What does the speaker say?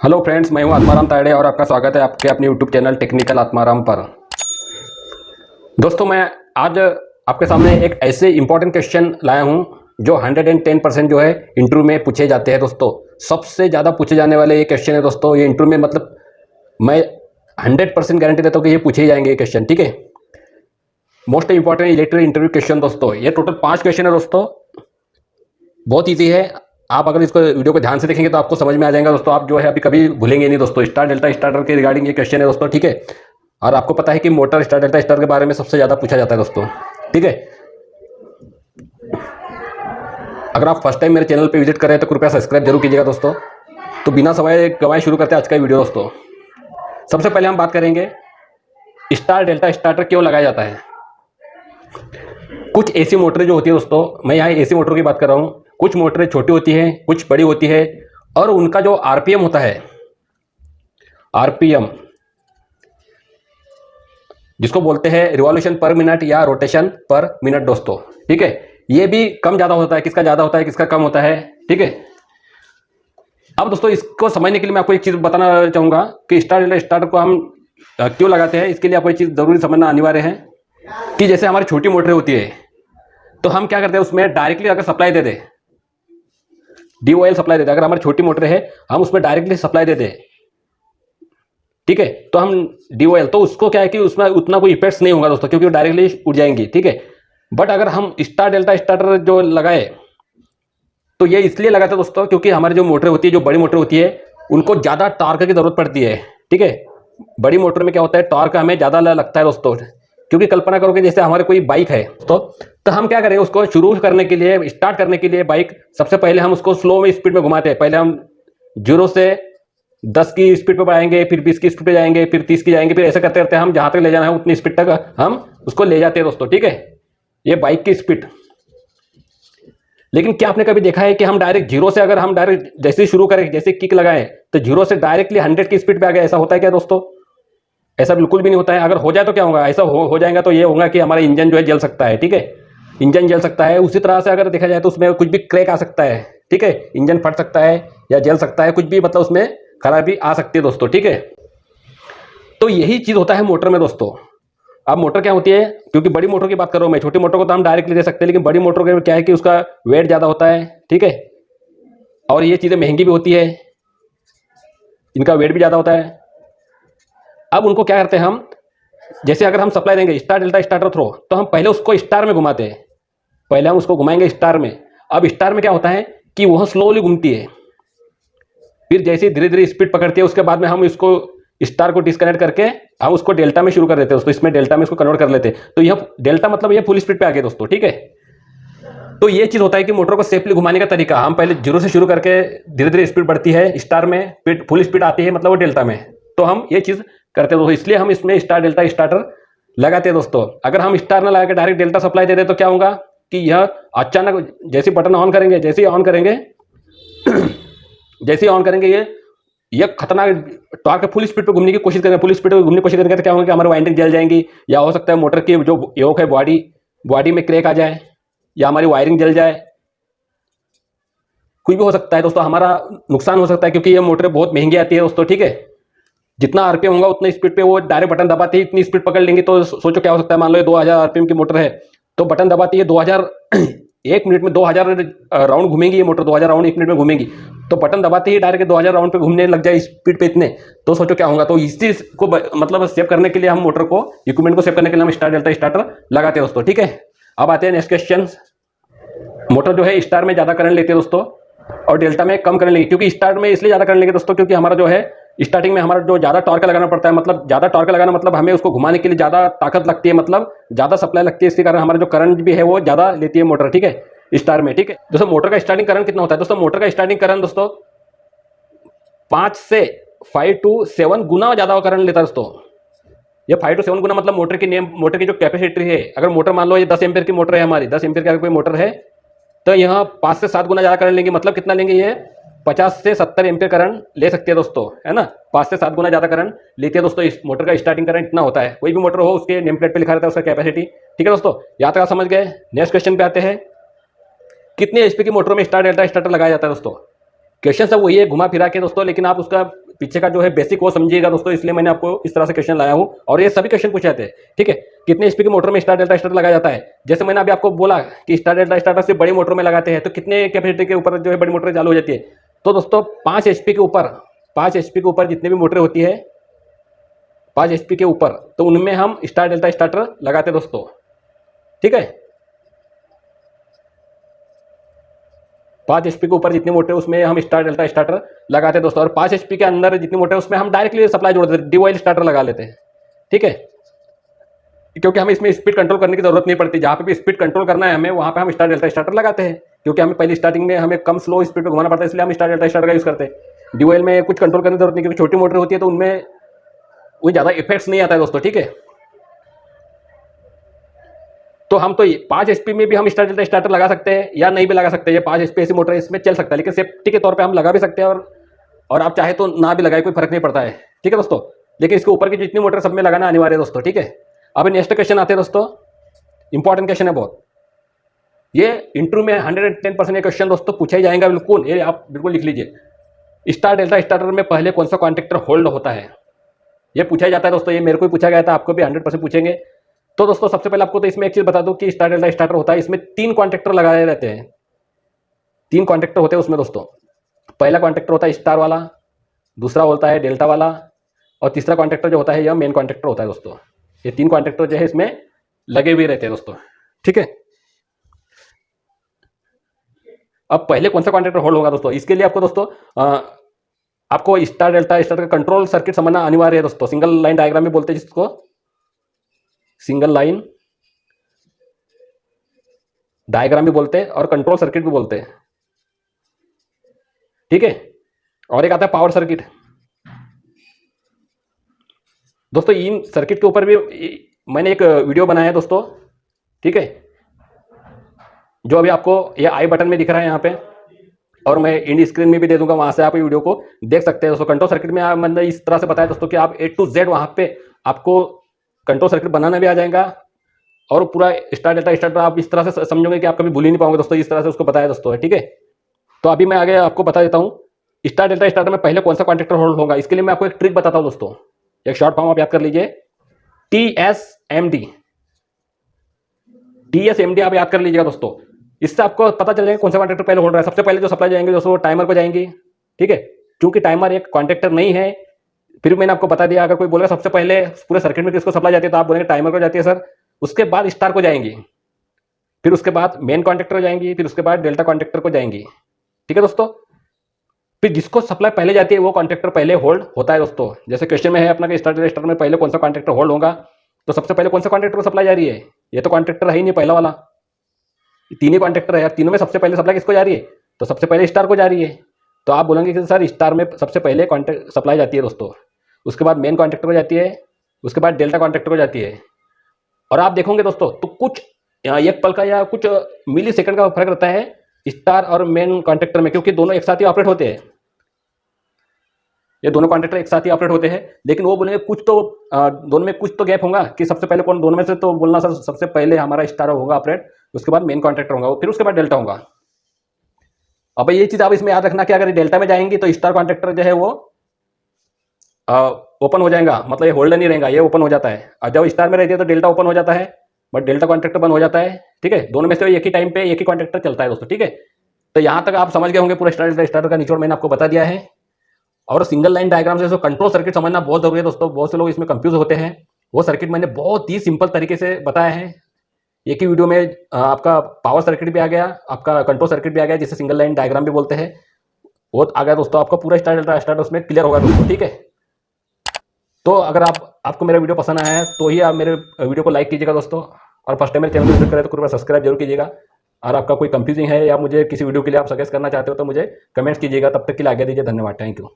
Hello friends, मैं हूं आत्माराम तायड़े और आपका स्वागत है आपके अपने यूट्यूब चैनल टेक्निकल आत्माराम पर। दोस्तों, मैं आज आपके सामने एक ऐसे इंपॉर्टेंट क्वेश्चन लाया हूं जो 110% जो है इंटरव्यू में पूछे जाते हैं। दोस्तों, सबसे ज़्यादा पूछे जाने वाले ये क्वेश्चन है दोस्तों। ये इंटरव्यू में मतलब मैं 100% गारंटी देता हूँ कि ये पूछे ही जाएंगे ये क्वेश्चन। ठीक है, most important electric interview question दोस्तों। ये टोटल 5 क्वेश्चन है दोस्तों, बहुत ईजी है। आप अगर इसको वीडियो को ध्यान से देखेंगे तो आपको समझ में आ जाएगा दोस्तों। आप जो है अभी कभी भूलेंगे नहीं दोस्तों। स्टार डेल्टा स्टार्टर के रिगार्डिंग ये क्वेश्चन है दोस्तों। ठीक है, और आपको पता है कि मोटर स्टार डेल्टा स्टार्टर के बारे में सबसे ज़्यादा पूछा जाता है दोस्तों। ठीक है, अगर आप फर्स्ट टाइम मेरे चैनल पर विजिट करें तो कृपया सब्सक्राइब जरूर कीजिएगा दोस्तों। तो बिना समय गवाए शुरू करते हैं आज का वीडियो दोस्तों। सबसे पहले हम बात करेंगे स्टार डेल्टा स्टार्टर क्यों लगाया जाता है। कुछ एसी मोटरें जो होती है दोस्तों, मैं यहाँ एसी मोटर की बात कर रहा हूँ। कुछ मोटरें छोटी होती हैं, कुछ बड़ी होती है, और उनका जो आरपीएम होता है, आरपीएम जिसको बोलते हैं रिवॉल्यूशन पर मिनट या रोटेशन पर मिनट दोस्तों। ठीक है, ये भी कम ज़्यादा होता है। किसका ज़्यादा होता है, किसका कम होता है। ठीक है, अब दोस्तों इसको समझने के लिए मैं आपको एक चीज़ बताना चाहूँगा कि स्टार्टर को हम क्यों लगाते हैं। इसके लिए आपको एक चीज़ ज़रूरी समझना अनिवार्य है कि जैसे हमारी छोटी मोटरें होती है तो हम क्या करते हैं, उसमें डायरेक्टली अगर सप्लाई दे दें, DOL सप्लाई देते हैं। अगर हमारी छोटी मोटर है, हम उसमें डायरेक्टली सप्लाई देते हैं, ठीक है, तो हम DOL, तो उसको क्या है कि उसमें उतना कोई इफेक्ट्स नहीं होगा दोस्तों, क्योंकि वो डायरेक्टली उड़ जाएंगी। ठीक है, बट अगर हम स्टार डेल्टा स्टार्टर जो लगाए तो ये इसलिए लगाते हैं दोस्तों क्योंकि हमारी जो मोटर होती है, जो बड़ी मोटर होती है, उनको ज़्यादा टॉर्क की जरूरत पड़ती है। ठीक है, बड़ी मोटर में क्या होता है, टॉर्क हमें ज़्यादा लगता है दोस्तों। क्योंकि कल्पना करो कि जैसे हमारे कोई बाइक है तो हम क्या करेंगे, उसको शुरू करने के लिए, स्टार्ट करने के लिए बाइक, सबसे पहले हम उसको स्लो में स्पीड में घुमाते हैं। पहले हम 0 से 10 की स्पीड पे बढ़ाएंगे, फिर 20 की स्पीड पे जाएंगे, फिर 30 की जाएंगे, फिर ऐसे करते करते हम जहाँ तक ले जाना है उतनी स्पीड तक हम उसको ले जाते हैं दोस्तों। ठीक है, ये बाइक की स्पीड। लेकिन क्या आपने कभी देखा है कि हम डायरेक्ट 0 से, अगर हम डायरेक्ट जैसे शुरू करें, जैसे किक लगाएं तो 0 से डायरेक्टली 100 की स्पीड पे आ गया, ऐसा होता है क्या दोस्तों? ऐसा बिल्कुल भी नहीं होता है। अगर हो जाए तो क्या होगा, ऐसा हो जाएगा तो ये होगा कि हमारा इंजन जो है जल सकता है। ठीक है, इंजन जल सकता है। उसी तरह से अगर देखा जाए तो उसमें कुछ भी क्रैक आ सकता है। ठीक है, इंजन फट सकता है या जल सकता है, कुछ भी, मतलब उसमें खराबी आ सकती है दोस्तों। ठीक है, तो यही चीज़ होता है मोटर में दोस्तों। अब मोटर क्या होती है, क्योंकि बड़ी मोटर की बात कर रहा हूँ मैं, छोटी मोटर को तो हम डायरेक्टली दे सकते हैं, लेकिन बड़ी मोटर का क्या है कि उसका वेट ज़्यादा होता है। ठीक है, और ये चीज़ें महंगी भी होती है, इनका वेट भी ज़्यादा होता है। अब उनको क्या करते हैं हम, जैसे अगर हम सप्लाई देंगे स्टार डेल्टा स्टार्टर थ्रो, तो हम पहले उसको स्टार में घुमाते हैं। पहले हम उसको घुमाएंगे स्टार में। अब स्टार में क्या होता है कि वह स्लोली घूमती है, फिर जैसे धीरे धीरे स्पीड पकड़ती है, उसके बाद में हम इसको स्टार को डिस्कनेक्ट करके हम उसको डेल्टा में शुरू कर देते हैं दोस्तों। इसमें डेल्टा में इसको कन्वर्ट कर लेते हैं, तो यह डेल्टा मतलब ये फुल स्पीड पे आ गया दोस्तों। ठीक है, तो ये चीज़ होता है कि मोटर को सेफली घुमाने का तरीका, हम पहले 0 से शुरू करके धीरे धीरे स्पीड बढ़ती है स्टार में, फिर फुल स्पीड आती है, मतलब वो डेल्टा में, तो हम ये चीज़ करते हैं दोस्तों। इसलिए हम इसमें स्टार डेल्टा स्टार्टर लगाते हैं दोस्तों। अगर हम स्टार ना लगा के डायरेक्ट डेल्टा सप्लाई दे दें तो क्या होगा कि यह अचानक जैसे बटन ऑन करेंगे, जैसे ही ऑन करेंगे जैसे ही ऑन करेंगे ये खतरनाक टॉर्क फुल स्पीड पे घूमने की कोशिश करेंगे, फुल स्पीड पे घूमने की कोशिश करेंगे, तो क्या होगा कि हमारी वाइंडिंग जल जाएंगी, या हो सकता है मोटर की जो योक है, बॉडी में क्रैक आ जाए, या हमारी वायरिंग जल जाए, कुछ भी हो सकता है दोस्तों, हमारा नुकसान हो सकता है, क्योंकि ये मोटरें बहुत महंगी आती है दोस्तों। ठीक है, जितना आरपीएम होगा उतनी स्पीड पे वो डायरेक्ट बटन दबाते ही इतनी स्पीड पकड़ लेंगे। तो सोचो क्या हो सकता है, मान लो 2000 आरपीएम की मोटर है, तो बटन दबाती है 2000, 1 मिनट में 2000 राउंड घूमेंगी ये मोटर, 2000 राउंड 1 मिनट में घूमेंगी, तो बटन दबाते ही डायरेक्ट 2000 राउंड पे घूमने लग जाए स्पीड पे इतने, तो सोचो क्या होगा। तो इस चीज को मतलब सेव करने के लिए हम मोटर को, इक्विपमेंट को सेव करने के लिए हम स्टार डेल्टा स्टार्टर लगाते हैं दोस्तों। ठीक है, अब आते हैं नेक्स्ट क्वेश्चन। मोटर जो है स्टार में ज्यादा करंट लेती है दोस्तों और डेल्टा में कम करंट लेगी। क्योंकि स्टार में इसलिए ज्यादा करंट लेंगे दोस्तों क्योंकि हमारा जो है स्टार्टिंग में हमारा जो ज़्यादा टॉर्क लगाना पड़ता है, मतलब ज़्यादा टॉर्क लगाना मतलब हमें उसको घुमाने के लिए ज़्यादा ताकत लगती है, मतलब ज़्यादा सप्लाई लगती है। इसके कारण हमारा जो करंट भी है वो ज़्यादा लेती है मोटर। ठीक है, स्टार में। ठीक है दोस्तों, मोटर का स्टार्टिंग करंट कितना होता है दोस्तों? मोटर का स्टार्टिंग करंट दोस्तों 5 से 5 to 7 गुना ज़्यादा करंट लेता है दोस्तों। ये 5 to 7 गुना मतलब मोटर की जो कैपेसिटी है, अगर मोटर मान लो ये 10 एम्पियर की मोटर है हमारी, 10 एम्पियर की अगर कोई मोटर है तो यहाँ 5 से 7 गुना ज़्यादा करंट लेंगे। मतलब कितना लेंगे, ये 50 से 70 एम्पियर करंट ले सकते हैं दोस्तों, है ना। 5 से 7 गुना ज़्यादा करंट लेती है दोस्तों। इस मोटर का स्टार्टिंग करंट इतना होता है। कोई भी मोटर हो उसके नेम प्लेट पे लिखा रहता है उसका कैपेसिटी। ठीक है दोस्तों, यहाँ तक आप समझ गए। नेक्स्ट क्वेश्चन पे आते हैं, कितने एचपी की मोटरों में स्टार डेल्टा स्टार्टर लगाया जाता है दोस्तों? क्वेश्चन सब वही है घुमा फिरा के दोस्तों, लेकिन आप उसका पीछे का जो है बेसिक वो समझिएगा दोस्तों, इसलिए मैंने आपको इस तरह से क्वेश्चन लाया हूँ और ये सभी क्वेश्चन पूछे जाते हैं। ठीक है, कितने एचपी की मोटर में स्टार डेल्टा स्टार्टर लगाया जाता है, जैसे मैंने अभी आपको बोला कि स्टार डेल्टा स्टार्टर से बड़ी मोटर में लगाते हैं तो कितने कैपेसिटी के ऊपर जो है बड़ी मोटर चालू हो जाती है। तो दोस्तों 5 एचपी के ऊपर जितनी भी मोटरें होती है 5 एचपी के ऊपर, तो उनमें हम स्टार डेल्टा स्टार्टर लगाते हैं दोस्तों। ठीक है, 5 एचपी के ऊपर जितनी मोटर है उसमें हम स्टार डेल्टा स्टार्टर लगाते हैं दोस्तों, और 5 एचपी के अंदर जितनी मोटर है उसमें हम डायरेक्टली सप्लाई जोड़ देते हैं, डी ऑयल स्टार्टर लगा लेते हैं। ठीक है, क्योंकि हमें इसमें स्पीड कंट्रोल करने की जरूरत नहीं पड़ती, जहाँ पे भी स्पीड कंट्रोल करना है हमें वहाँ पे हम स्टार डेल्टा स्टार्टर लगाते हैं, क्योंकि हमें पहले स्टार्टिंग में हमें कम स्लो स्पीड पे घुमाना पड़ता है, इसलिए हम स्टार डेल्टा स्टार्टर का यूज़ करते हैं। डी ऑयल में कुछ कंट्रोल करने की जरूरत नहीं, क्योंकि छोटी मोटर होती है तो उनमें कोई ज़्यादा इफेक्ट्स नहीं आता है दोस्तों। ठीक है, तो हम तो 5 एचपी में भी हम स्टार डेल्टा स्टार्टर लगा सकते हैं या नहीं भी लगा सकते हैं। ये 5 एचपी ऐसी मोटर है, इसमें चल सकता है, लेकिन सेफ्टी के तौर पे हम लगा भी सकते हैं और आप चाहे तो ना भी लगाए, कोई फर्क नहीं पड़ता है। ठीक है दोस्तों, लेकिन इसके ऊपर की जितनी मोटर सब में लगाना अनिवार्य है दोस्तों। ठीक है, अब नेक्स्ट क्वेश्चन आते हैं दोस्तों, इंपॉर्टेंट क्वेश्चन है बहुत, ये इंटरव्यू में 110% ये क्वेश्चन दोस्तों पूछा ही जाएगा बिल्कुल, ये आप बिल्कुल लिख लीजिए। स्टार डेल्टा स्टार्टर में पहले कौन सा कॉन्टेक्टर होल्ड होता है, ये पूछा ही जाता है दोस्तों, ये मेरे को ही पूछा गया था, आपको भी 100% पूछेंगे। तो दोस्तों सबसे पहले आपको तो इसमें एक चीज बता दूं कि स्टार डेल्टा स्टार्टर होता है, इसमें 3 कॉन्टेक्टर लगाए रहते हैं, 3 कॉन्टेक्टर होते हैं उसमें दोस्तों। पहला कॉन्टेक्टर होता है स्टार वाला, दूसरा होता है डेल्टा वाला, और तीसरा कॉन्टेक्टर जो होता है यह मेन कॉन्टेक्टर होता है दोस्तों। ये 3 कॉन्टेक्टर जो है इसमें लगे हुए रहते हैं दोस्तों। ठीक है, अब पहले कौन सा कॉन्टेक्टर होल्ड होगा दोस्तों, इसके लिए आपको दोस्तों आपको स्टार डेल्टा स्टार्टर का कंट्रोल सर्किट समझना अनिवार्य है दोस्तों। सिंगल लाइन डायग्राम में बोलते हैं जिसको, सिंगल लाइन डायग्राम भी बोलते हैं और कंट्रोल सर्किट भी बोलते हैं। ठीक है, और एक आता है पावर सर्किट दोस्तों। इन सर्किट के ऊपर भी मैंने एक वीडियो बनाया है दोस्तों। ठीक है, जो अभी आपको ये आई बटन में दिख रहा है यहाँ पे, और मैं इंड स्क्रीन में भी दे दूंगा, वहां से आप वीडियो को देख सकते हैं दोस्तों। कंट्रोल सर्किट में मैंने इस तरह से बताया दोस्तों कि आप A to Z वहां पे आपको कंट्रोल सर्किट बनाना भी आ जाएगा, और पूरा स्टार डेल्टा स्टार्टर आप इस तरह से समझोगे कि आप कभी भूल ही नहीं पाओगे दोस्तों, इस तरह से उसको बताया दोस्तों। ठीक है, तो अभी मैं आगे आपको बता देता हूँ स्टार डेल्टा स्टार्टर में पहले कौन सा कॉन्टेक्टर होल्ड होगा। इसके लिए मैं आपको एक ट्रिक बताता हूँ दोस्तों, एक शॉर्ट फॉर्म आप याद कर लीजिए, TSMD। TSMD आप याद कर लीजिएगा दोस्तों, इससे आपको पता चल जाएगा कौन सा कॉन्टेक्टर पहले होल्ड रहा है। सबसे पहले जो सप्लाई जाएंगे दोस्तों टाइमर को जाएंगी। ठीक है, क्योंकि टाइमर एक कॉन्टेक्टर नहीं है, फिर मैंने आपको बता दिया। अगर कोई बोलेगा सबसे पहले पूरे सर्किट में किसको सप्लाई जाती है, तो आप बोलेंगे टाइमर को जाती है सर, उसके बाद स्टार को जाएंगी, फिर उसके बाद मेन कॉन्टेक्टर को जाएंगी, फिर उसके बाद डेल्टा कॉन्टेक्टर को जाएंगी। ठीक है दोस्तों, फिर जिसको सप्लाई पहले जाती है वो कॉन्टेक्टर पहले होल्ड होता है दोस्तों। जैसे क्वेश्चन में है अपना कि स्टार डेल्टा स्टार्टर में पहले कौन सा कॉन्टेक्टर होल्ड होगा, तो सबसे पहले कौन सा कॉन्टेक्टर को सप्लाई जा रही है, ये तो कॉन्टेक्टर है ही नहीं पहला वाला, 3 ही कॉन्टेक्टर है यार, तीनों में सबसे पहले सप्लाई किसको जा रही है, तो सबसे पहले स्टार को जा रही है। तो आप बोलेंगे कि सर स्टार में सबसे पहले कॉन्टेक्ट सप्लाई जाती है दोस्तों, उसके बाद मेन कॉन्टेक्टर को जाती है, उसके बाद डेल्टा कॉन्टेक्टर को जाती है। और आप देखोगे दोस्तों तो कुछ एक पल का या कुछ मिली सेकंड का फर्क रहता है स्टार और मेन कॉन्टेक्टर में, क्योंकि दोनों एक साथ ही ऑपरेट होते हैं, ये दोनों कॉन्टेक्टर एक साथ ही ऑपरेट होते हैं। लेकिन वो बोलेंगे कुछ तो दोनों में कुछ तो गैप होगा कि सबसे पहले कौन, दोनों में से तो बोलना सर सबसे पहले हमारा स्टार होगा ऑपरेट, उसके बाद मेन कॉन्टेक्टर होगा, फिर उसके बाद डेल्टा होगा। अब ये चीज आप इसमें याद रखना कि अगर डेल्टा में जाएंगी तो स्टार कॉन्टेक्टर जो है वो ओपन हो जाएगा, मतलब ये होल्ड नहीं रहेगा, ये ओपन हो जाता है। और जब स्टार में रहती है तो डेल्टा ओपन हो जाता है, बट डेल्टा कॉन्टेक्टर बंद हो जाता है। ठीक है, दोनों में से एक ही टाइम पे एक ही कॉन्टेक्टर चलता है दोस्तों। ठीक है, तो यहाँ तक आप समझ गए होंगे पूरा स्टार्टर का निचोड़ मैंने आपको बता दिया है। और सिंगल लाइन डायग्राम से कंट्रोल सर्किट समझना बहुत जरूरी है दोस्तों, बहुत से लोग इसमें कंफ्यूज होते हैं। वो सर्किट मैंने बहुत ही सिंपल तरीके से बताया है, एक ही वीडियो में आपका पावर सर्किट भी आ गया, आपका कंट्रोल सर्किट भी आ गया, जिसे सिंगल लाइन डायग्राम भी बोलते हैं, वो आ गया दोस्तों। आपका पूरा स्टार्टर उसमें क्लियर होगा दोस्तों। ठीक है, तो अगर आपको मेरा वीडियो पसंद आया है तो ही आप मेरे वीडियो को लाइक कीजिएगा दोस्तों, और फर्स्ट टाइम मेरे चैनल को विजिट करें तो कृपया सब्सक्राइब जरूर कीजिएगा। और आपका कोई कंफ्यूजिंग है या मुझे किसी वीडियो के लिए आप सजेस्ट करना चाहते हो तो मुझे कमेंट्स कीजिएगा। तब तक के लिए आगे दीजिए, धन्यवाद, थैंक यू।